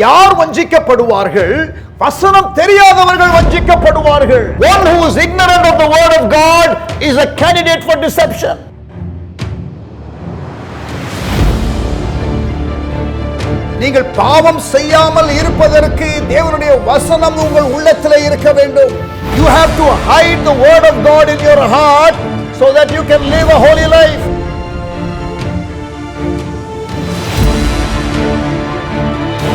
யார் வஞ்சிக்கப்படுவார்கள்? வசனம் தெரியாதவர்கள் வஞ்சிக்கப்படுவார்கள். One who is ignorant of the word of God is a candidate for deception. நீங்கள் பாவம் செய்யாமல் இருப்பதற்கு தேவனுடைய வசனம் உங்கள் உள்ளத்திலே இருக்க வேண்டும். You have to hide the word of God in your heart so that you can live a holy life.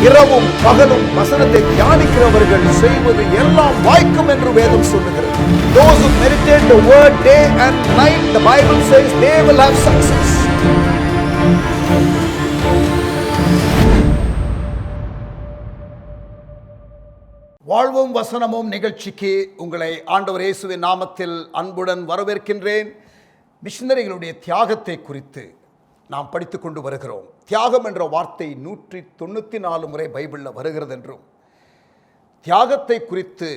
இரவும் பகலும் வசனத்தை தியானிக்கிறவர்கள் செய்வது எல்லாம் வாய்க்கும் என்று வேதம் சொல்லுகிறது. Those who meditate the word day and night, the Bible says they will have success. வாழ்வும் வசனமும் நிகழ்ச்சிக்கு உங்களை ஆண்டவர் இயேசுவின் நாமத்தில் அன்புடன் வரவேற்கின்றேன். மிஷனரிகளுடைய தியாகத்தை குறித்து நாம் படித்துக் கொண்டு வருகிறோம். தியாகம் என்ற வார்த்தை 194 முறை பைபிளில் வருகிறது என்றும், தியாகத்தை குறித்து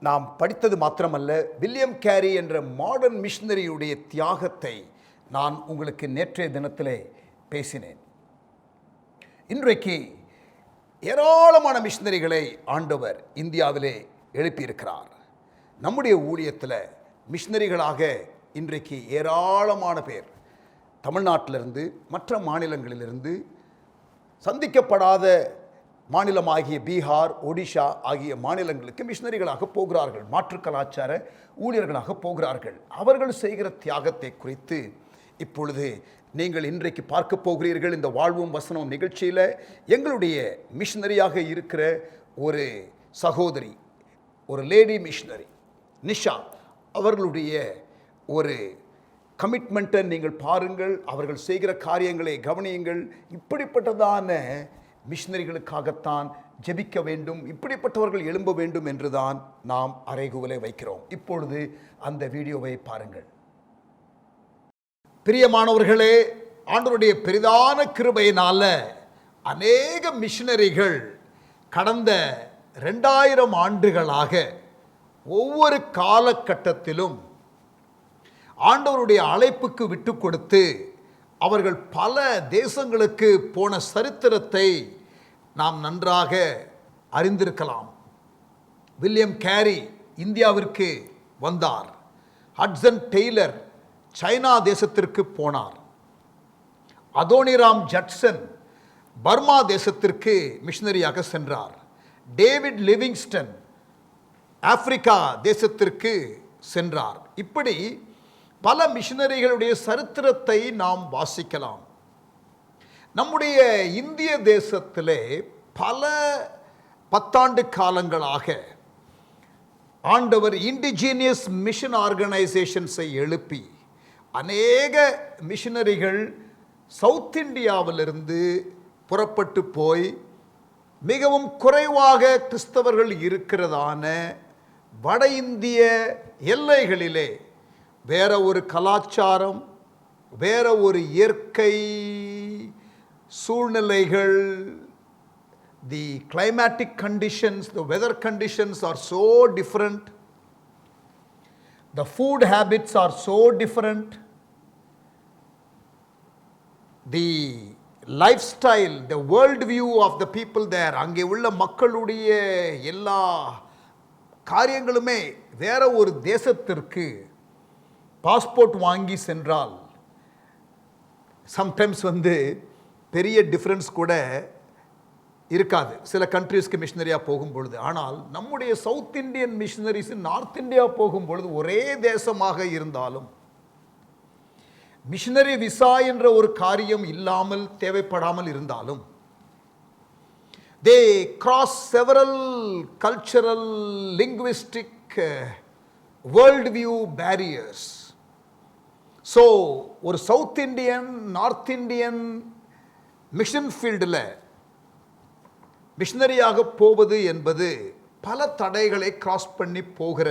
நாம் படித்தது மாத்திரமல்ல, வில்லியம் கேரி என்ற மாடர்ன் மிஷனரியுடைய தியாகத்தை நான் உங்களுக்கு நேற்றைய தினத்திலே பேசினேன். இன்றைக்கு ஏராளமான மிஷனரிகளை ஆண்டவர் இந்தியாவிலே எழுப்பியிருக்கிறார். நம்முடைய ஊழியத்தில் மிஷனரிகளாக இன்றைக்கு ஏராளமான பேர் தமிழ்நாட்டிலிருந்து மற்ற மாநிலங்களிலிருந்து, சந்திக்கப்படாத மாநிலமாகிய பீகார், ஒடிஷா ஆகிய மாநிலங்களுக்கு மிஷனரிகளாக போகிறார்கள். மாற்று கலாச்சார ஊழியர்களாக போகிறார்கள். அவர்கள் செய்கிற தியாகத்தை குறித்து இப்பொழுது நீங்கள் இன்றைக்கு பார்க்க போகிறீர்கள். இந்த வாழ்வும் வசனம் நிகழ்ச்சியில் எங்களுடைய மிஷனரியாக இருக்கிற ஒரு சகோதரி, ஒரு லேடி மிஷனரி நிஷா, அவர்களுடைய ஒரு கமிட்மெண்ட்டை நீங்கள் பாருங்கள். அவர்கள் செய்கிற காரியங்களை கவனியுங்கள். இப்படிப்பட்டதான மிஷனரிகளுக்காகத்தான் ஜெபிக்க வேண்டும், இப்படிப்பட்டவர்கள் எழும்ப வேண்டும் என்றுதான் நாம் அறைகூவலை வைக்கிறோம். இப்பொழுது அந்த வீடியோவை பாருங்கள். பிரியமானவர்களே, ஆண்டவருடைய பெரிதான கிருபையினால அநேக மிஷனரிகள் கடந்த 2000 ஆண்டுகளாக ஒவ்வொரு காலகட்டத்திலும் ஆண்டவருடைய அழைப்புக்கு விட்டு கொடுத்து அவர்கள் பல தேசங்களுக்கு போன சரித்திரத்தை நாம் நன்றாக அறிந்திருக்கலாம். வில்லியம் கேரி இந்தியாவிற்கு வந்தார். ஹட்சன் டெய்லர் சைனா தேசத்திற்கு போனார். அதோனிராம் ஜட்சன் பர்மா தேசத்திற்கு மிஷனரியாக சென்றார். டேவிட் லிவிங்ஸ்டன் ஆப்பிரிக்கா தேசத்திற்கு சென்றார். இப்படி பல மிஷனரிகளுடைய சரித்திரத்தை நாம் வாசிக்கலாம். நம்முடைய இந்திய தேசத்திலே பல 10 ஆண்டு காலங்களாக ஆண்டவர் இண்டிஜினியஸ் மிஷன் ஆர்கனைசேஷன்ஸை எழுப்பி அநேக மிஷனரிகள் சவுத் இந்தியாவிலிருந்து புறப்பட்டு போய் மிகவும் குறைவாக கிறிஸ்தவர்கள் இருக்கிறதான வட இந்திய எல்லைகளிலே வேற ஒரு கலாச்சாரம், வேற ஒரு இயற்கை சூழ்நிலைகள், the climatic conditions, the weather conditions are so different, the food habits are so different, the lifestyle, the world view of the people there, அங்கே உள்ள மக்களுடைய எல்லா காரியங்களுமே வேற ஒரு தேசத்திற்கு பாஸ்போர்ட் வாங்கி சென்றால் சம்டைம்ஸ் பெரிய டிஃப்ரென்ஸ் கூட இருக்காது சில கண்ட்ரீஸ்க்கு மிஷனரியாக போகும்பொழுது. ஆனால் நம்முடைய south Indian missionaries north India போகும்பொழுது ஒரே தேசமாக இருந்தாலும் மிஷனரி விசா என்ற ஒரு காரியம் இல்லாமல் தேவைப்படாமல் இருந்தாலும் they cross several cultural, linguistic, world view barriers. So ஒரு south Indian, north Indian mission ஃபீல்டில் மிஷனரியாக போவது என்பது பல தடைகளை கிராஸ் பண்ணி போகிற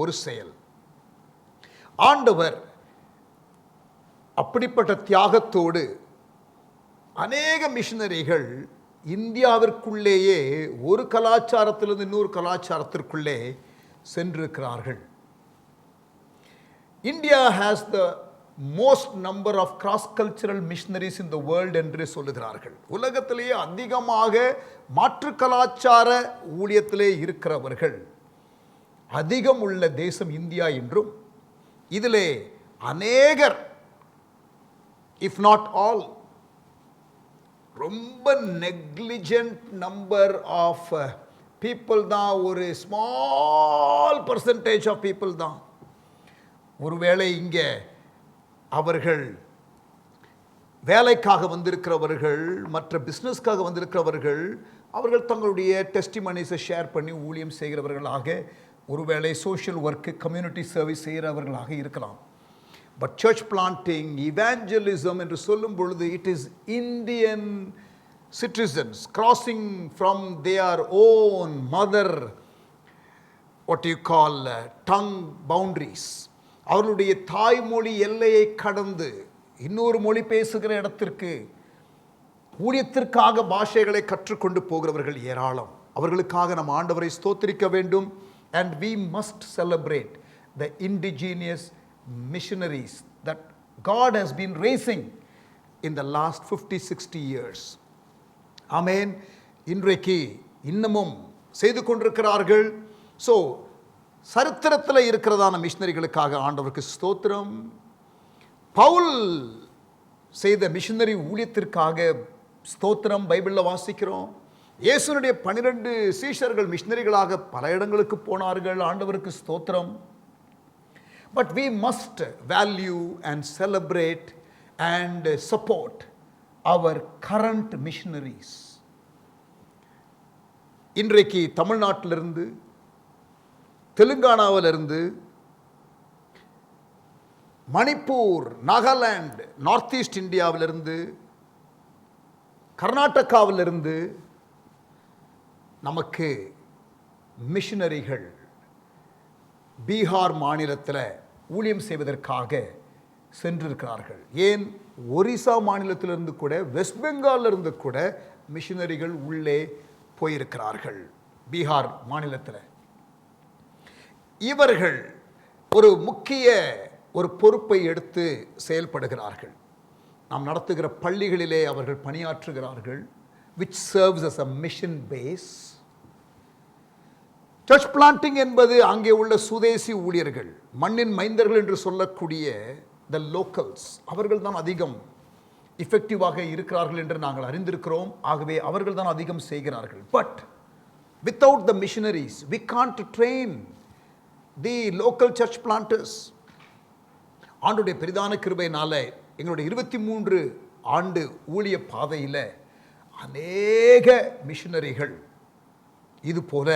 ஒரு செயல். ஆண்டவர் அப்படிப்பட்ட தியாகத்தோடு அநேக மிஷனரிகள் இந்தியாவிற்குள்ளேயே ஒரு கலாச்சாரத்திலிருந்து இன்னொரு கலாச்சாரத்திற்குள்ளே சென்றிருக்கிறார்கள். India has the most number of cross cultural missionaries in the world என்று சொல்லுகிறார்கள். உலகத்திலேயே அதிகமாக மாற்று கலாச்சார ஊழியத்திலே இருக்கிறவர்கள் அதிகம் உள்ள தேசம் இந்தியா என்றும், இதிலே அநேகர், இஃப் நாட் ஆல், ரொம்ப நெக்லிஜென்ட் நம்பர் ஆஃப் பீப்புள் தான், ஒரு ஸ்மால் பர்சன்டேஜ் ஆஃப் பீப்புள் தான். ஒருவேளை இங்கே அவர்கள் வேலைக்காக வந்திருக்கிறவர்கள், மற்ற பிஸ்னஸ்க்காக வந்திருக்கிறவர்கள், அவர்கள் தங்களுடைய டெஸ்டிமனிஸை ஷேர் பண்ணி ஊழியம் செய்கிறவர்களாக, ஒருவேளை சோஷியல் ஒர்க்கு, கம்யூனிட்டி சர்வீஸ் செய்கிறவர்களாக இருக்கலாம். பட் சர்ச் பிளான்டிங், இவாஞ்சலிசம் என்று சொல்லும் பொழுது, it is Indian citizens crossing from their own mother, what you call tongue boundaries, அவர்களுடைய தாய்மொழி எல்லையை கடந்து இன்னொரு மொழி பேசுகிற இடத்திற்கு ஊழியத்திற்காக பாஷைகளை கற்றுக்கொண்டு போகிறவர்கள் ஏராளம். அவர்களுக்காக நம் ஆண்டவரை ஸ்தோத்திரிக்க வேண்டும். And we must celebrate the indigenous missionaries that God has been raising in the last 50-60 years. Amen. இன்றைக்கு இன்னமும் செய்து கொண்டிருக்கிறார்கள். ஸோ சரித்திரத்தில் இருக்கிறதான மிஷனரிகளுக்காக ஆண்டவருக்கு ஸ்தோத்திரம். பவுல் செய்த மிஷனரி ஊழியத்திற்காக ஸ்தோத்திரம் பைபிளில் வாசிக்கிறோம். இயேசுனுடைய 12 சீஷர்கள் மிஷனரிகளாக பல இடங்களுக்கு போனார்கள். ஆண்டவருக்கு ஸ்தோத்திரம். But we must value and celebrate and support our current missionaries. இன்றைக்கு தமிழ்நாட்டிலிருந்து, தெலுங்கானாவிலிருந்து, மணிப்பூர், நாகாலாந்து, நார்த் ஈஸ்ட் இந்தியாவிலிருந்து, கர்நாடகாவிலிருந்து நமக்கு மிஷனரிகள் பீகார் மாநிலத்தில் ஊழியம் செய்வதற்காக சென்றிருக்கிறார்கள். ஏன், ஒரிசா மாநிலத்திலிருந்து கூட, வெஸ்ட் பெங்காலிருந்து கூட மிஷனரிகள் உள்ளே போயிருக்கிறார்கள். பீகார் மாநிலத்தில் இவர்கள் ஒரு முக்கிய ஒரு பொறுப்பை எடுத்து செயல்படுகிறார்கள். நாம் நடத்துகிற பள்ளிகளிலே அவர்கள் பணியாற்றுகிறார்கள், which serves as a mission base. Church planting என்பது அங்கே உள்ள சுதேசி ஊழியர்கள், மண்ணின் மைந்தர்கள் என்று சொல்லக்கூடிய the locals, அவர்கள் தான் அதிகம் எஃபெக்டிவாக இருக்கிறார்கள் என்று நாங்கள் அறிந்திருக்கிறோம். ஆகவே அவர்கள் தான் அதிகம் செய்கிறார்கள். But without the missionaries we can't train the local church planters. ஆண்டுடைய பெரிதான கிருபையினால எங்களுடைய 23 ஆண்டு ஊழிய பாதையில் அநேக மிஷனரிகள் இது போல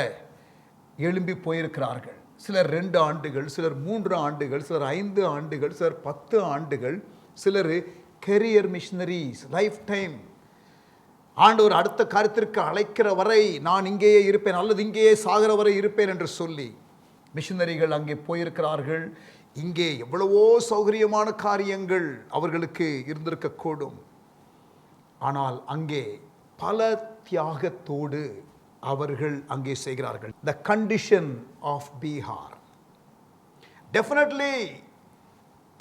எழும்பி போயிருக்கிறார்கள். சிலர் 2 ஆண்டுகள், சிலர் 3 ஆண்டுகள், சிலர் 5 ஆண்டுகள், சிலர் 10 ஆண்டுகள், சிலர் கெரியர் மிஷனரிஸ், லைஃப் டைம். ஆண்டவர் அடுத்த காரியத்திற்கு அழைக்கிற வரை நான் இங்கேயே இருப்பேன் அல்லது இங்கேயே சாகிற வரை இருப்பேன் என்று சொல்லி மிஷனரிகள் அங்கே போயிருக்கிறார்கள். இங்கே எவ்வளவோ சௌகரியமான காரியங்கள் அவர்களுக்கு இருந்திருக்கக்கூடும். ஆனால் அங்கே பல தியாகத்தோடு அவர்கள் அங்கே செய்கிறார்கள். The condition of Bihar, definitely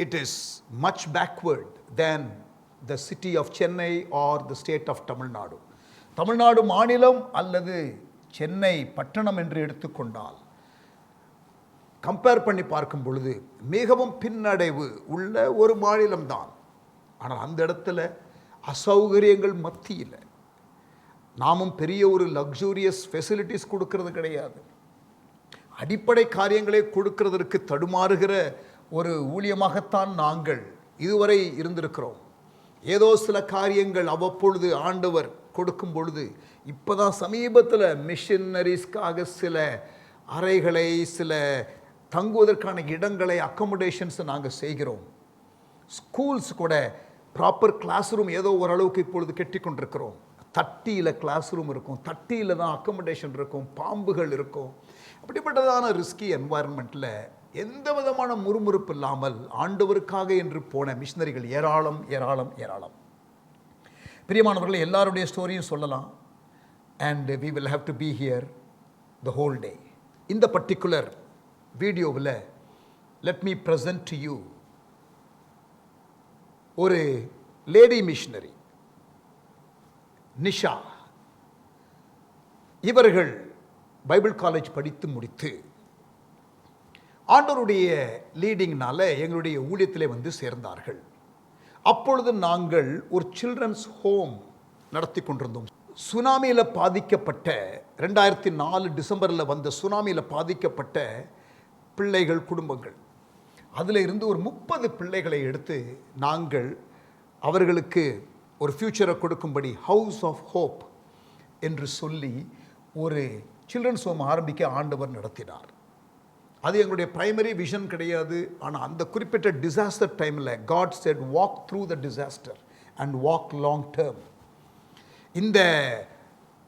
it is much backward than the city of Chennai or the state of Tamil Nadu. Tamil Nadu மாநிலம் அல்லது சென்னை பட்டணம் என்று எடுத்துக்கொண்டால் கம்பேர் பண்ணி பார்க்கும் பொழுது மிகவும் பின்னடைவு உள்ள ஒரு மாநிலம்தான். ஆனால் அந்த இடத்துல அசௌகரியங்கள் மத்தியில் நாமும் பெரிய ஒரு லக்ஸூரியஸ் ஃபெசிலிட்டிஸ் கொடுக்கறது கிடையாது. அடிப்படை காரியங்களை கொடுக்கிறதற்கு தடுமாறுகிற ஒரு ஊழியமாகத்தான் நாங்கள் இதுவரை இருந்திருக்கிறோம். ஏதோ சில காரியங்கள் அவ்வப்பொழுது ஆண்டவர் கொடுக்கும் பொழுது, இப்போ தான் சமீபத்தில் மிஷனரிஸ்க்காக சில அறைகளை, சில தங்குவதற்கான இடங்களை, அக்கமடேஷன்ஸை நாங்கள் செய்கிறோம். ஸ்கூல்ஸ் கூட ப்ராப்பர் கிளாஸ் ரூம் ஏதோ ஓரளவுக்கு இப்பொழுது கெட்டிக்கொண்டிருக்கிறோம். தட்டியில் கிளாஸ் ரூம் இருக்கும், தட்டியில் தான் அக்கமடேஷன் இருக்கும், பாம்புகள் இருக்கும். அப்படிப்பட்டதான ரிஸ்கி என்வாயர்மெண்ட்டில் எந்த விதமான முறுமுறுப்பு இல்லாமல் ஆண்டவருக்காக என்று போன மிஷனரிகள் ஏராளம் ஏராளம் ஏராளம். பிரியமானவர்கள், எல்லாருடைய ஸ்டோரியும் சொல்லலாம். And we will have to be here the whole day. இந்த பர்டிகுலர் வீடியோவில் let me present to you ஒரு லேடி மிஷனரி நிஷா, இவர்கள் பைபிள் காலேஜ் படித்து முடித்து ஆண்டவருடைய லீடிங்னால எங்களுடைய ஊழியத்திலே வந்து சேர்ந்தார்கள். அப்பொழுது நாங்கள் ஒரு சில்ட்ரன்ஸ் ஹோம் நடத்தி கொண்டிருந்தோம். சுனாமியில் பாதிக்கப்பட்ட 2004 டிசம்பரில் வந்த சுனாமியில் பாதிக்கப்பட்ட பிள்ளைகள் குடும்பங்கள், அதில் இருந்து ஒரு 30 பிள்ளைகளை எடுத்து நாங்கள் அவர்களுக்கு ஒரு ஃபியூச்சரை கொடுக்கும்படி ஹவுஸ் ஆஃப் ஹோப் என்று சொல்லி ஒரு சில்ட்ரன்ஸ் ஹோம் ஆரம்பிக்க ஆண்டவர் நடத்தினார். அது எங்களுடைய பிரைமரி விஷன் கிடையாது. ஆனால் அந்த குறிப்பிட்ட டிசாஸ்டர் டைமில் God said walk through the disaster and walk long term. இந்த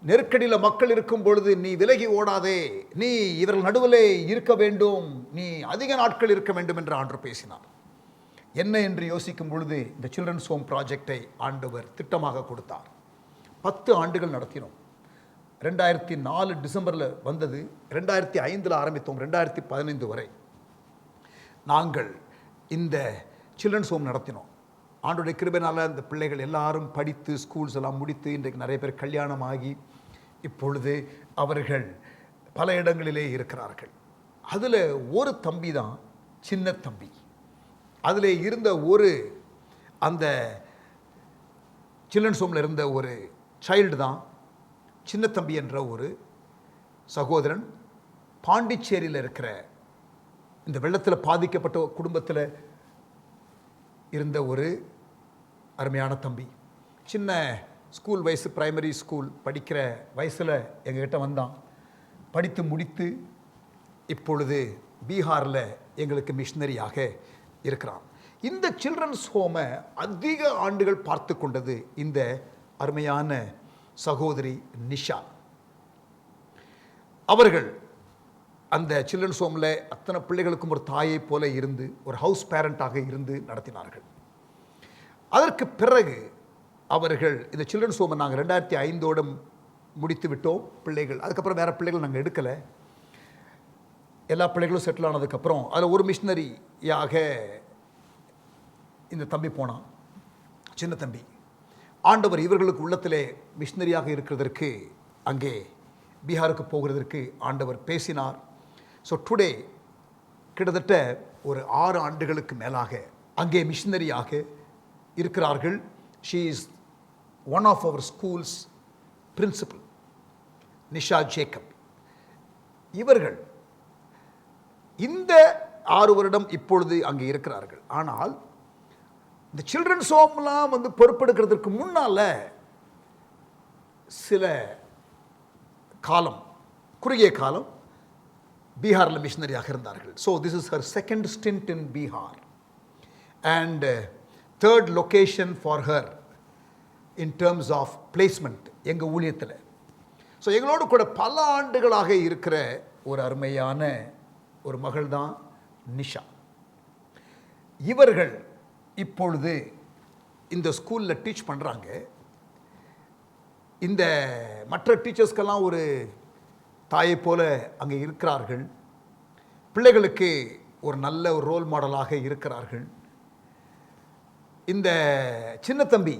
நெருக்கடியில் மக்கள் இருக்கும் பொழுது நீ விலகி ஓடாதே, நீ இவர்கள் நடுவில் இருக்க வேண்டும், நீ அதிக நாட்கள் இருக்க வேண்டும் என்று ஆண்டவர் பேசினார். என்ன என்று யோசிக்கும் பொழுது இந்த சில்ட்ரன்ஸ் ஹோம் ப்ராஜெக்டை ஆண்டவர் திட்டமாக கொடுத்தார். 10 ஆண்டுகள் நடத்தினோம். 2004 டிசம்பரில் வந்தது, 2005 ஆரம்பித்தோம், 2015 வரை நாங்கள் இந்த சில்ட்ரன்ஸ் ஹோம் நடத்தினோம். ஆண்டோடைய கிருபையினால் இந்த பிள்ளைகள் எல்லாரும் படித்து ஸ்கூல்ஸ் எல்லாம் முடித்து இன்றைக்கு நிறைய பேர் கல்யாணம் ஆகி இப்பொழுது அவர்கள் பல இடங்களிலே இருக்கிறார்கள். அதில் ஒரு தம்பி தான் சின்ன தம்பி. அதில் இருந்த ஒரு அந்த சில்ட்ரன்ஸ் ஹோமில் இருந்த ஒரு சைல்டு தான் சின்ன தம்பி என்ற ஒரு சகோதரன். பாண்டிச்சேரியில் இருக்கிற இந்த வெள்ளத்தில் பாதிக்கப்பட்ட குடும்பத்தில் இருந்த ஒரு அருமையான தம்பி. சின்ன ஸ்கூல் வயசு, பிரைமரி ஸ்கூல் படிக்கிற வயசில் எங்ககிட்ட வந்தான். படித்து முடித்து இப்பொழுது பீகாரில் எங்களுக்கு மிஷனரியாக இருக்கிறான். இந்த சில்ட்ரன்ஸ் ஹோமை அதிக ஆண்டுகள் பார்த்து கொண்டது இந்த அருமையான சகோதரி நிஷா. அவர்கள் அந்த சில்ட்ரன்ஸ் ஹோமில் அத்தனை பிள்ளைகளுக்கும் ஒரு தாயை போல இருந்து ஒரு ஹவுஸ் பேரண்டாக இருந்து நடத்தினார்கள். அதற்கு பிறகு அவர்கள் இந்த சில்ட்ரன்ஸ் ஹோமை நாங்கள் 2005 முடித்து விட்டோம் பிள்ளைகள். அதுக்கப்புறம் வேறு பிள்ளைகள் நாங்கள் எடுக்கலை. எல்லா பிள்ளைகளும் செட்டில் ஆனதுக்கப்புறம் அதில் ஒரு மிஷனரியாக இந்த தம்பி போனான், சின்ன தம்பி. ஆண்டவர் இவர்களுக்கு உள்ளத்திலே மிஷனரியாக இருக்கிறதற்கு அங்கே பீகாருக்கு போகிறதற்கு ஆண்டவர் பேசினார். ஸோ டுடே கிட்டத்தட்ட ஒரு 6 ஆண்டுகளுக்கு மேலாக அங்கே மிஷனரியாக இருக்கிறார்கள். She is one of our schools principal, Nisha Jacob. இவர்கள் இந்த 6 வருடம் இப்பொழுது அங்கே இருக்கிறார்கள். ஆனால் இந்த சில்ட்ரன்ஸ் ஹோம்லாம் வந்து பொறுப்பெடுக்கிறதுக்கு முன்னால் சில காலம், குறுகிய காலம் பீகாரில் மிஷனரியாக இருந்தார்கள். So this is her second stint in Bihar and third location for her in terms of placement எங்கள் ஊழியத்தில். ஸோ எங்களோடு கூட பல ஆண்டுகளாக இருக்கிற ஒரு அருமையான ஒரு மகள் தான் நிஷா. இவர்கள் இப்பொழுது இந்த ஸ்கூலில் டீச் பண்ணுறாங்க. இந்த மற்ற டீச்சர்ஸ்க்கெல்லாம் ஒரு தாயை போல அங்கே இருக்கிறார்கள். பிள்ளைகளுக்கு ஒரு நல்ல ஒரு ரோல் மாடலாக இருக்கிறார்கள். இந்த சின்ன தம்பி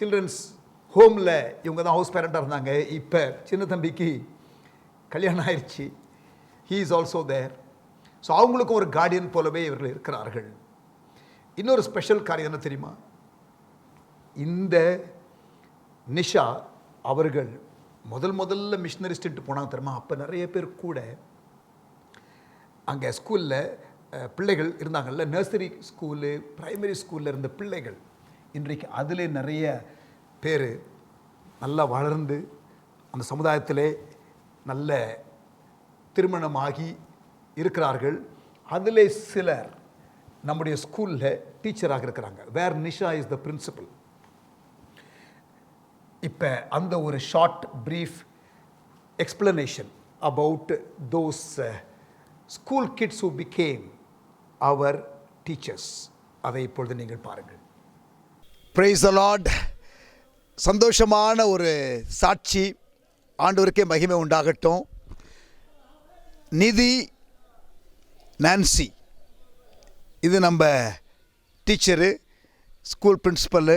சில்ட்ரன்ஸ் ஹோமில் இவங்க தான் ஹவுஸ் பேரண்டாக இருந்தாங்க. இப்போ சின்ன தம்பிக்கு கல்யாணம் ஆயிடுச்சு. He is also there. So அவங்களுக்கும் ஒரு கார்டியன் போலவே இவர்கள் இருக்கிறார்கள். இன்னொரு ஸ்பெஷல் காரியம் என்ன தெரியுமா? இந்த நிஷா அவர்கள் முதல்ல மிஷனரிஸ்ட்டு போனாங்க தெரியுமா? அப்போ நிறைய பேர் கூட அங்கே ஸ்கூலில் பிள்ளைகள் இருந்தாங்கல்ல, நர்சரி ஸ்கூலு, பிரைமரி ஸ்கூலில் இருந்த பிள்ளைகள் இன்றைக்கு அதில் நிறைய பேர் நல்லா வளர்ந்து அந்த சமுதாயத்திலே நல்ல திருமணமாகி இருக்கிறார்கள். அதில் சிலர் நம்முடைய ஸ்கூலில் டீச்சராக இருக்கிறாங்க. Where Nisha is the principal. இப்போ அந்த ஒரு short brief explanation about those school kids who became our teachers, அதை இப்பொழுது நீங்கள் பாருங்கள். Praise the Lord. சந்தோஷமான ஒரு சாட்சி. ஆண்டவருக்கே மகிமை உண்டாகட்டும். நிதி நான்சி, இது நம்ம teacher. School principal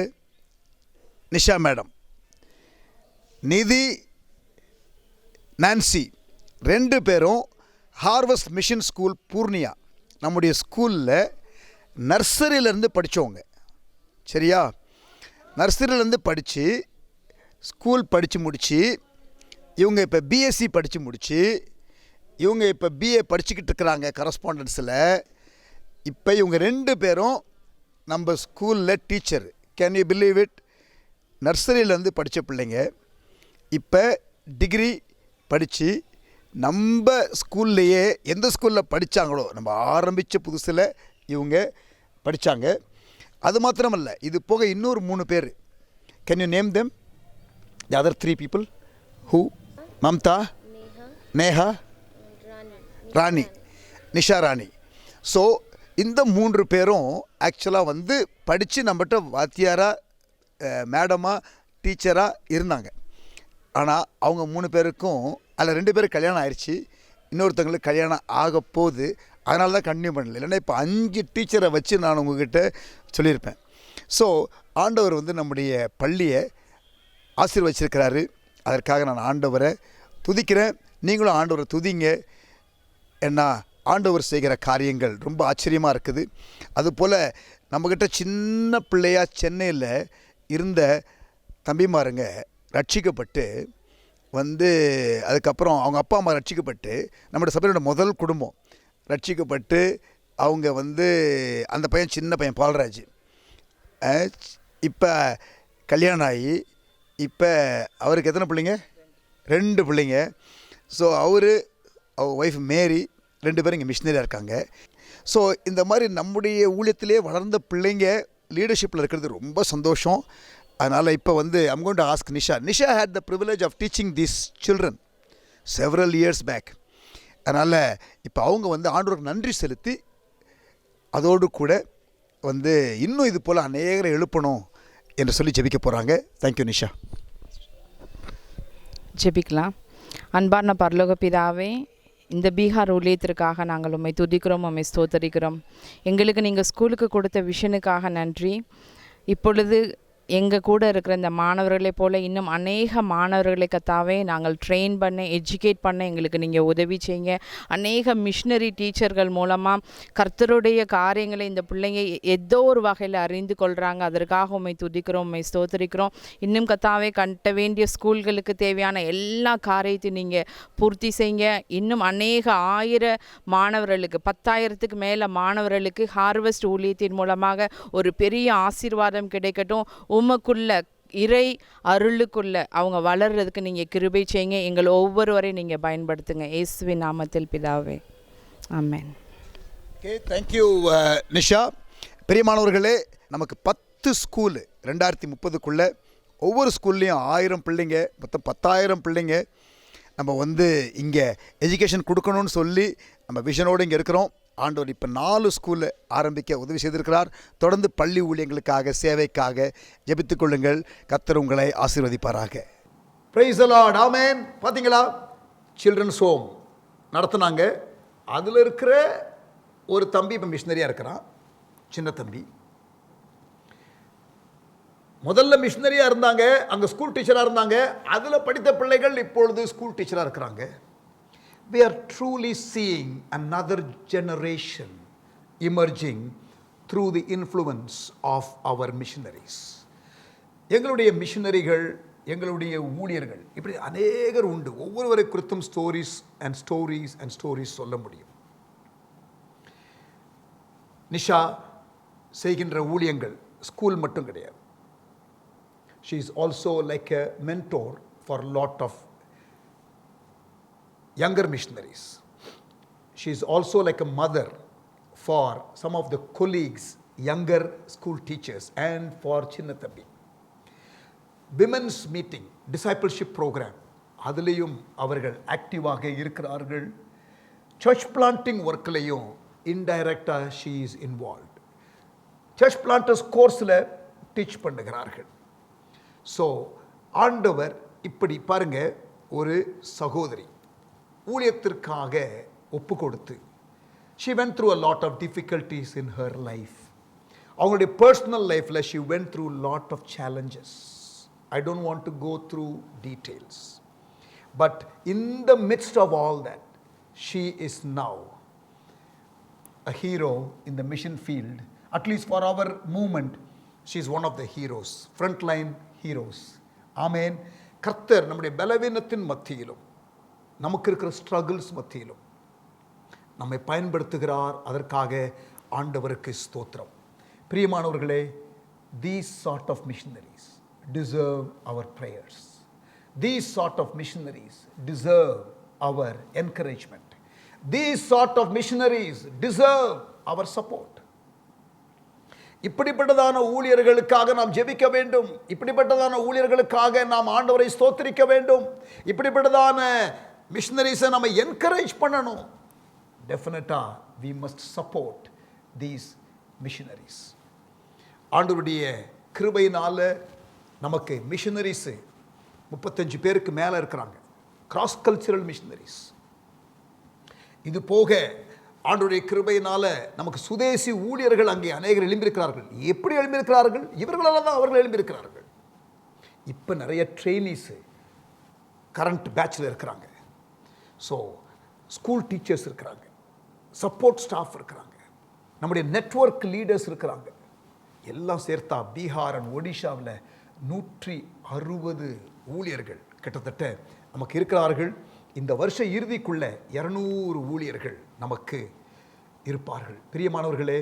Nisha madam, நிதி, நான்சி, 2 பேரும் ஹார்வெஸ்ட் மிஷன் ஸ்கூல் பூர்ணியா நம்முடைய ஸ்கூலில் நர்சரியிலேருந்து படித்தவங்க. சரியா? நர்சரியிலேருந்து படித்து ஸ்கூல் படித்து முடித்து இவங்க இப்போ பிஎஸ்சி படித்து முடித்து இவங்க இப்போ பிஏ படிச்சுக்கிட்டு இருக்கிறாங்க கரஸ்பாண்டன்ஸில். இப்போ இவங்க 2 பேரும் நம்ம ஸ்கூலில் teacher. Can you believe it? நர்சரியிலேருந்து படித்த பிள்ளைங்க இப்போ டிகிரி படித்து நம்ம ஸ்கூல்லையே எந்த ஸ்கூலில் படித்தாங்களோ நம்ம ஆரம்பித்த புதுசில் இவங்க படித்தாங்க. அது மாத்திரமல்ல, இது போக இன்னொரு 3 பேர். Can you name them? The other 3 people? Who? Mamata, Neha, Rani, Nisha Rani. So இந்த 3 பேரும் ஆக்சுவலாக வந்து படித்து நம்மகிட்ட வாத்தியாராக, மேடமாக, டீச்சராக இருந்தாங்க. ஆனால் அவங்க 3 பேருக்கும் அதில் 2 பேருக்கு கல்யாணம் ஆயிடுச்சு, இன்னொருத்தவங்களுக்கு கல்யாணம் ஆக போகுது. அதனால தான் கண்டினியூ பண்ணல. இல்லைன்னா இப்போ 5 டீச்சரை வச்சு நான் உங்ககிட்ட சொல்லியிருப்பேன். ஸோ ஆண்டவர் வந்து நம்முடைய பள்ளியை ஆசீர்வச்சிருக்கிறாரு. அதற்காக நான் ஆண்டவரை துதிக்கிறேன். நீங்களும் ஆண்டவரை துதிங்க. ஏன்னா ஆண்டவர் செய்கிற காரியங்கள் ரொம்ப ஆச்சரியமாக இருக்குது. அதுபோல் நம்மக்கிட்ட சின்ன பிள்ளையாக சென்னையில் இருந்த தம்பிமாருங்க ரட்சிக்கப்பட்டு வந்து அதுக்கப்புறம் அவங்க அப்பா அம்மா ரட்சிக்கப்பட்டு நம்மளோட சபையோட முதல் குடும்பம் ரட்சிக்கப்பட்டு அவங்க வந்து அந்த பையன் சின்ன பையன் பால்ராஜ் இப்போ கல்யாணம் ஆகி இப்போ அவருக்கு எத்தனை பிள்ளைங்க? 2 பிள்ளைங்க. ஸோ அவர் ஒய்ஃப் மேரி 2 பேரும் இங்கே மிஷினரியாக இருக்காங்க. ஸோ இந்த மாதிரி நம்முடைய ஊழியத்திலே வளர்ந்த பிள்ளைங்க லீடர்ஷிப்பில் இருக்கிறது ரொம்ப சந்தோஷம். அதனால் இப்போ வந்து I'm going to ask Nisha. Nisha had the privilege of teaching these children several years back. அதனால் இப்போ அவங்க வந்து ஆண்டவருக்கு நன்றி செலுத்தி அதோடு கூட வந்து இன்னும் இது போல் அநேகரை எழுப்பணும் என்று சொல்லி ஜெபிக்க போகிறாங்க. தேங்க்யூ நிஷா. ஜெபிக்கலாம். அன்பான பரலோக பிதாவே, இந்த பீகார் ஊழியத்திற்காக நாங்கள் உம்மை துதிக்கிறோம், உம்மை ஸ்தோத்தரிக்கிறோம். எங்களுக்கு நீங்கள் ஸ்கூலுக்கு கொடுத்த விஷனுக்காக நன்றி. இப்பொழுது எங்கள் கூட இருக்கிற இந்த மாணவர்களைப் போல் இன்னும் அநேக மாணவர்களை கத்தாவே நாங்கள் ட்ரெயின் பண்ண, எஜுகேட் பண்ண எங்களுக்கு நீங்கள் உதவி செய்யுங்க. அநேக மிஷினரி டீச்சர்கள் மூலமாக கர்த்தருடைய காரியங்களை இந்த பிள்ளைங்க ஏதோ ஒரு வகையில் அறிந்து கொள்கிறாங்க. அதற்காக உம்மை துதிக்கிறோம், உம்மை ஸ்தோத்தரிக்கிறோம். இன்னும் கத்தாவே கட்ட வேண்டிய ஸ்கூல்களுக்கு தேவையான எல்லா காரியத்தையும் நீங்கள் பூர்த்தி செய்யுங்க. இன்னும் அநேக 1000 மாணவர்களுக்கு 10,000க்கு மேலே மாணவர்களுக்கு ஹார்வெஸ்ட் ஊழியத்தின் மூலமாக ஒரு பெரிய ஆசீர்வாதம் கிடைக்கட்டும். உமக்குள்ள இறை அருளுக்குள்ள அவங்க வளர்றதுக்கு நீங்கள் கிருபை செய்யுங்க. எங்கள் ஒவ்வொருவரையும் நீங்கள் பயன்படுத்துங்க. இயேசுவின் நாமத்தில் பிதாவே, ஆமென். Okay, thank you Nisha. பெரியமானவர்களே, நமக்கு 10 ஸ்கூலு 2030க்குள்ளே ஒவ்வொரு ஸ்கூல்லையும் 1000 பிள்ளைங்க, மொத்தம் 10,000 பிள்ளைங்க நம்ம வந்து இங்கே எஜுகேஷன் கொடுக்கணும்னு சொல்லி நம்ம விஷனோடு இங்கே இருக்கிறோம். ஆண்டவர் இப்போ 4 ஸ்கூலில் ஆரம்பிக்க உதவி செய்திருக்கிறார். தொடர்ந்து பள்ளி ஊழியங்களுக்காக, சேவைக்காக ஜெபித்துக் கொள்ளுங்கள். கர்த்தர் உங்களை ஆசீர்வதிப்பாராக. Praise the Lord. ஆமென். பார்த்தீங்களா, சில்ட்ரன்ஸ் ஹோம் நடத்துனாங்க. அதில் இருக்கிற ஒரு தம்பி இப்போ மிஷினரியாக இருக்கிறான், சின்ன தம்பி. முதல்ல மிஷினரியாக இருந்தாங்க, அங்கே ஸ்கூல் டீச்சராக இருந்தாங்க. அதில் படித்த பிள்ளைகள் இப்பொழுது ஸ்கூல் டீச்சராக இருக்கிறாங்க. We are truly seeing another generation emerging through the influence of our missionaries. எங்களுடைய மிஷனரிகள், எங்களுடைய ஊழியர்கள், இப்படி அநேகர் உண்டு. ஒவ்வொருவரை குறித்தும் ஸ்டோரிஸ் சொல்ல முடியும். நிஷா செய்கின்ற ஊழியங்கள் ஸ்கூல் மட்டும் கிடையாது. She is also like a mentor for a lot of younger missionaries. She is also like a mother for some of the colleagues, younger school teachers, and for Chinnathabi. Women's meeting, discipleship program, அதிலையும் அவர்கள் ஆக்டிவாக இருக்கிறார்கள். Church planting ஒர்க்லையும் இன்டைரக்டாக she is involve. Church planters கோர்ஸில் teach பண்ணுகிறார்கள். So ஆண்டவர் இப்படி பாருங்க, ஒரு சகோதரி ஊழியத்திற்காக ஒப்பு கொடுத்து she went through a lot of difficulties in her life. அவங்களுடைய பர்சனல் லைஃப்பில் she went through lot of challenges. I don't want to go through details. But in the midst of all that, she is now a hero in the mission field. At least for our movement, she is one of the heroes, frontline heroes. Amen. கர்த்தர் நம்முடைய பலவீனத்தின் மத்தியிலும் நமக்கு இருக்கிற struggles மத்தியிலும் நம்மை பயன்படுத்துகிறார். அதற்காக ஆண்டவருக்கு ஸ்தோத்திரம். பிரியமானவர்களே, these sort of missionaries deserve our prayers. These sort of missionaries deserve our encouragement. These sort of missionaries deserve our support. இப்படிப்பட்டதான ஊழியர்களுக்காக நாம் ஜெபிக்க வேண்டும். இப்படிப்பட்டதான ஊழியர்களுக்காக நாம் ஆண்டவரை ஸ்தோத்திரிக்க வேண்டும். இப்படிப்பட்டதான மிஷனரிஸை நம்ம என்கரேஜ் பண்ணணும். டெஃபினட்டா we must support these missionaries. ஆண்டவருடைய கிருபையினால நமக்கு மிஷனரிஸ் 35 பேருக்கு மேலே இருக்கிறாங்க. Cross cultural missionaries. இது போக ஆண்டவருடைய கிருபையினால நமக்கு சுதேசி ஊழியர்கள் அங்கே அநேகர் எழும்பியிருக்கிறார்கள். எப்படி எழும்பியிருக்கிறார்கள்? இவர்களால் தான் அவர்கள் எழும்பியிருக்கிறார்கள். இப்போ நிறைய ட்ரெயினிஸு கரண்ட் பேட்சில் இருக்கிறாங்க. ஸோ ஸ்கூல் டீச்சர்ஸ் இருக்கிறாங்க, சப்போர்ட் ஸ்டாஃப் இருக்கிறாங்க, நம்முடைய நெட்வொர்க் லீடர்ஸ் இருக்கிறாங்க. எல்லாம் சேர்த்தா பீகார் அண்ட் ஒடிஷாவில் 160 ஊழியர்கள் கிட்டத்தட்ட நமக்கு இருக்கிறார்கள். இந்த வருஷ இறுதிக்குள்ள 200 ஊழியர்கள் நமக்கு இருப்பார்கள். பிரியமானவர்களே,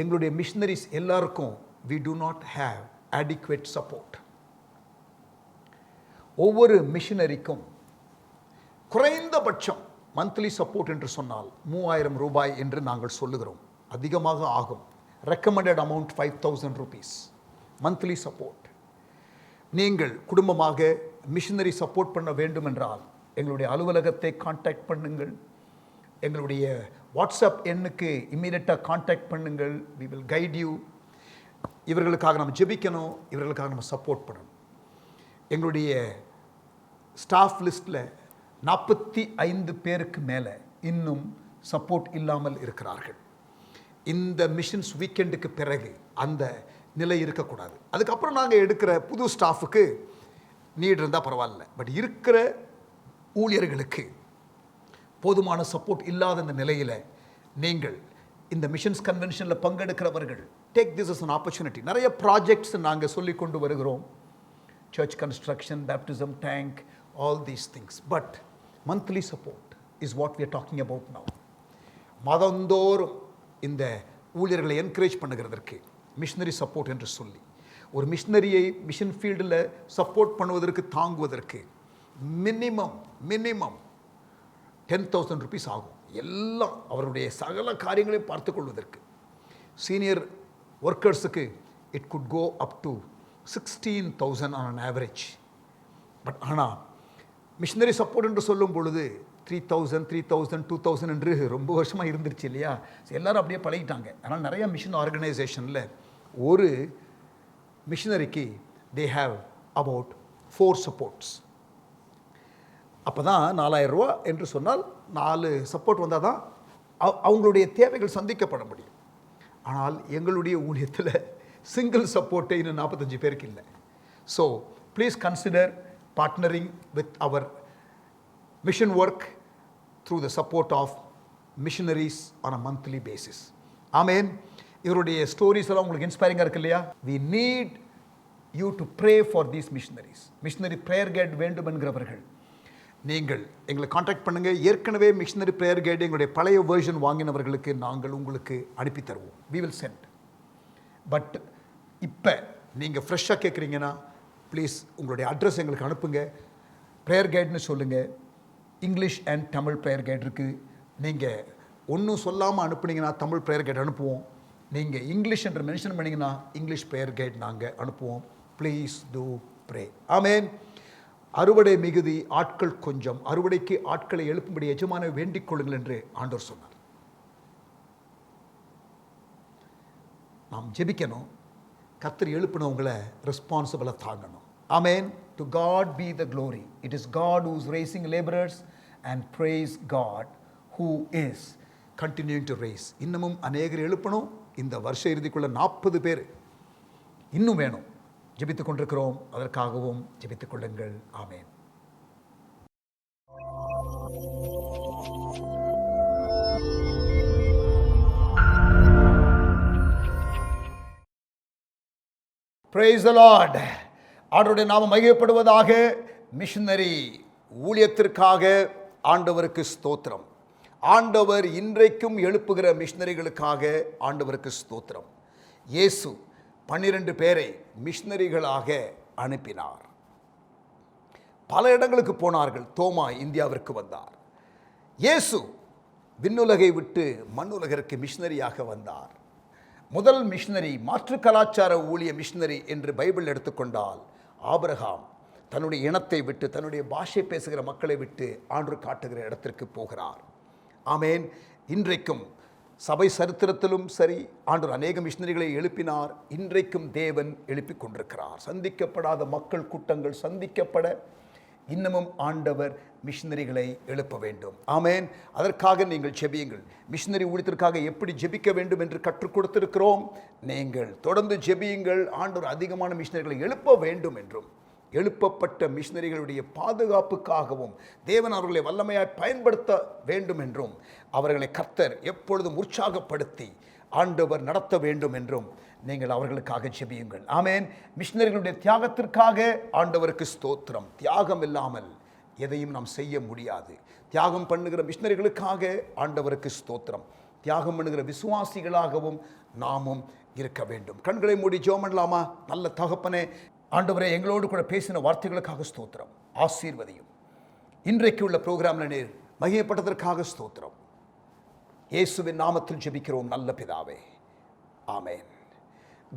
எங்களுடைய மிஷனரிஸ் எல்லாருக்கும் we do not have adequate support. ஒவ்வொரு மிஷனரிக்கும் குறைந்தபட்சம் மந்த்லி சப்போர்ட் என்று சொன்னால் 3000 ரூபாய் என்று நாங்கள் சொல்லுகிறோம். அதிகமாக ஆகும். Recommended amount 5000 rupees monthly support. நீங்கள் குடும்பமாக மிஷனரி சப்போர்ட் பண்ண வேண்டும் என்றால் எங்களுடைய அலுவலகத்தை கான்டாக்ட் பண்ணுங்கள். எங்களுடைய வாட்ஸ்அப் எண்ணுக்கு இம்மீடியட்டாக கான்டாக்ட் பண்ணுங்கள். we will guide you. இவர்களுக்காக நம்ம ஜெபிக்கணும், இவர்களுக்காக நம்ம சப்போர்ட் பண்ணணும். எங்களுடைய ஸ்டாஃப் லிஸ்ட்டில் 45 பேருக்கு மேலே இன்னும் சப்போர்ட் இல்லாமல் இருக்கிறார்கள். இந்த மிஷன்ஸ் வீக்கெண்டுக்கு பிறகு அந்த நிலை இருக்கக்கூடாது. அதுக்கப்புறம் நாங்கள் எடுக்கிற புது ஸ்டாஃபுக்கு நீட் இருந்தால் பரவாயில்ல. பட் இருக்கிற ஊழியர்களுக்கு போதுமான சப்போர்ட் இல்லாத இந்த நிலையில் நீங்கள் இந்த மிஷன்ஸ் கன்வென்ஷனில் பங்கெடுக்கிறவர்கள் take this as an opportunity. நிறைய ப்ராஜெக்ட்ஸ் நாங்கள் சொல்லி கொண்டு வருகிறோம். Church construction, baptism tank, all these things. But monthly support is what we are talking about now. மாதந்தோறும் இந்த ஊழியர்களை என்கரேஜ் பண்ணுகிறதற்கு மிஷனரி சப்போர்ட் என்று சொல்லி ஒரு மிஷனரியை மிஷன் ஃபீல்டில் சப்போர்ட் பண்ணுவதற்கு தாங்குவதற்கு மினிமம் 10,000 rupees ஆகும். எல்லாம் அவருடைய சகல காரியங்களையும் பார்த்து கொள்வதற்கு. சீனியர் ஒர்க்கர்ஸுக்கு it could go up to 16,000 on an average. But ஆனால் மிஷனரி சப்போர்ட் என்று சொல்லும் பொழுது 3,000, 2,000 என்று ரொம்ப வருஷமாக இருந்துருச்சு இல்லையா? எல்லாரும் அப்படியே பழகிட்டாங்க. ஆனால் நிறைய மிஷன் ஆர்கனைசேஷனில் ஒரு மிஷனரிக்கு தே ஹாவ் அபவுட் 4 சப்போர்ட்ஸ். அப்போ தான் 4,000 ரூபா என்று சொன்னால் 4 சப்போர்ட் வந்தால் தான் அவங்களுடைய தேவைகள் சந்திக்கப்பட முடியும். ஆனால் எங்களுடைய ஊழியத்தில் சிங்கிள் சப்போர்ட்டே இன்னும் 45 பேருக்கு இல்லை. So please consider partnering with our mission work through the support of missionaries on a monthly basis. Amen. இவருடைய ஸ்டோரிஸ் எல்லாம் உங்களுக்கு இன்ஸ்பைரிங்காக இருக்கு இல்லையா? we need you to pray for these missionaries. Missionary prayer guide வேண்டும் என்கிறவர்கள் நீங்கள் எங்களை காண்டாக்ட் பண்ணுங்கள். ஏற்கனவே மிஷனரி ப்ரேயர் கைடு எங்களுடைய பழைய வேர்ஷன் வாங்கினவர்களுக்கு நாங்கள் உங்களுக்கு அனுப்பி தருவோம். we will send. பட் இப்போ நீங்கள் ஃப்ரெஷ்ஷாக கேட்குறீங்கன்னா ப்ளீஸ் உங்களுடைய அட்ரஸ் எங்களுக்கு அனுப்புங்க. ப்ரேயர் கைட்னு சொல்லுங்கள். English and Tamil prayer guide இருக்குது. நீங்கள் ஒன்றும் சொல்லாமல் அனுப்புனீங்கன்னா தமிழ் ப்ரேயர் கைட் அனுப்புவோம். நீங்கள் இங்கிலீஷ் என்று மென்ஷன் பண்ணிங்கன்னா இங்கிலீஷ் ப்ரேயர் கைட் நாங்கள் அனுப்புவோம். Please do pray. ஆமென். அறுவடை மிகுதி, ஆட்கள் கொஞ்சம். அறுவடைக்கு ஆட்களை எழுப்பும்படி எஜமானை வேண்டிக் கொள்ளுங்கள் என்று ஆண்டவர் சொன்னார். நாம் ஜெபிக்கணும். கர்த்தர் எழுப்பினவங்களை ரெஸ்பான்சிபிளாக தாங்கணும். ஆமென். To God be the glory. It is God who is raising labourers and praise God who is continuing to raise. இன்னமும் அநேகர் எழுப்பணும். இந்த வருஷ இறுதிக்குள்ள 40 பேர் இன்னும் வேணும். ஜெபித்துக் கொண்டிருக்கிறோம். அதற்காகவும் ஜெபித்துக் கொள்ளுங்கள். ஆமென். Praise the Lord. ஆண்டவருடைய நாமம் மகிமைப்படுவதாக. மிஷனரி ஊழியத்திற்காக ஆண்டவருக்கு ஸ்தோத்திரம். ஆண்டவர் இன்றைக்கும் எழுப்புகிற மிஷனரிகளுக்காக ஆண்டவருக்கு ஸ்தோத்திரம். இயேசு 12 பேரை மிஷனரிகளாக அனுப்பினார். பல இடங்களுக்கு போனார்கள். தோமா இந்தியாவிற்கு வந்தார். இயேசு விண்ணுலகை விட்டு மண்ணுலகிற்கு மிஷனரியாக வந்தார். முதல் மிஷனரி, மாற்று கலாச்சார ஊழிய மிஷனரி என்று பைபிள் எடுத்துக்கொண்டால் ஆபிரகாம் தன்னுடைய இனத்தை விட்டு, தன்னுடைய பாஷை பேசுகிற மக்களை விட்டு ஆண்டு காட்டுகிற இடத்திற்கு போகிறார். ஆமேன். இன்றைக்கும் சபை சரித்திரத்திலும் சரி, ஆண்டவர் அநேக மிஷனரிகளை எழுப்பினார். இன்றைக்கும் தேவன் எழுப்பிக் கொண்டிருக்கிறார். சந்திக்கப்படாத மக்கள் கூட்டங்கள் சந்திக்கப்பட இன்னமும் ஆண்டவர் மிஷனரிகளை எழுப்ப வேண்டும். ஆமேன். அதற்காக நீங்கள் ஜெபியுங்கள். மிஷனரி ஊழியத்திற்காக எப்படி ஜெபிக்க வேண்டும் என்று கற்றுக் கொடுத்திருக்கிறோம். நீங்கள் தொடர்ந்து ஜெபியுங்கள். ஆண்டவர் அதிகமான மிஷனரிகளை எழுப்ப வேண்டும் என்றும், எழுப்பப்பட்ட மிஷனரிகளுடைய பாதுகாப்புக்காகவும் தேவன் அவர்களை வல்லமையாய் பயன்படுத்த வேண்டும் என்றும், அவர்களை கர்த்தர் எப்பொழுதும் உற்சாகப்படுத்தி ஆண்டவர் நடத்த வேண்டும் என்றும் நீங்கள் அவர்களுக்காக ஜெபியுங்கள். ஆமேன். மிஷனரிகளுடைய தியாகத்திற்காக ஆண்டவருக்கு ஸ்தோத்திரம். தியாகம் இல்லாமல் எதையும் நாம் செய்ய முடியாது. தியாகம் பண்ணுகிற மிஷனரிகளுக்காக ஆண்டவருக்கு ஸ்தோத்திரம். தியாகம் பண்ணுகிற விசுவாசிகளாகவும் நாமும் இருக்க வேண்டும். கண்களை மூடி ஜெபம் பண்ணலாமா? நல்ல தகப்பனே, ஆண்டவரே, எங்களோடு கூட பேசின வார்த்தைகளுக்காக ஸ்தோத்திரம். ஆசீர்வதியும். இன்றைக்கு உள்ள ப்ரோக்ராமில் நீர் மகிமைப்பட்டதற்காக ஸ்தோத்திரம். இயேசுவின் நாமத்தில் ஜெபிக்கிறோம் நல்ல பிதாவே. ஆமேன்.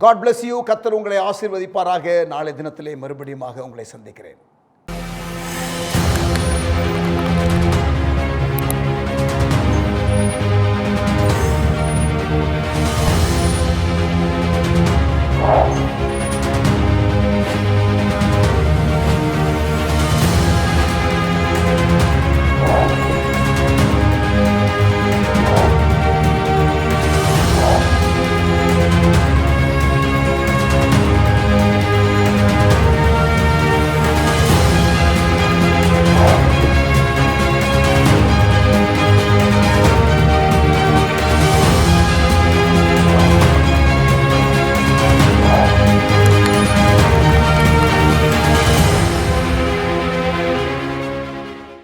God bless you. கர்த்தர் உங்களை ஆசீர்வதிப்பாராக. நாளை தினத்திலே மறுபடியும் உங்களை சந்திக்கிறேன்.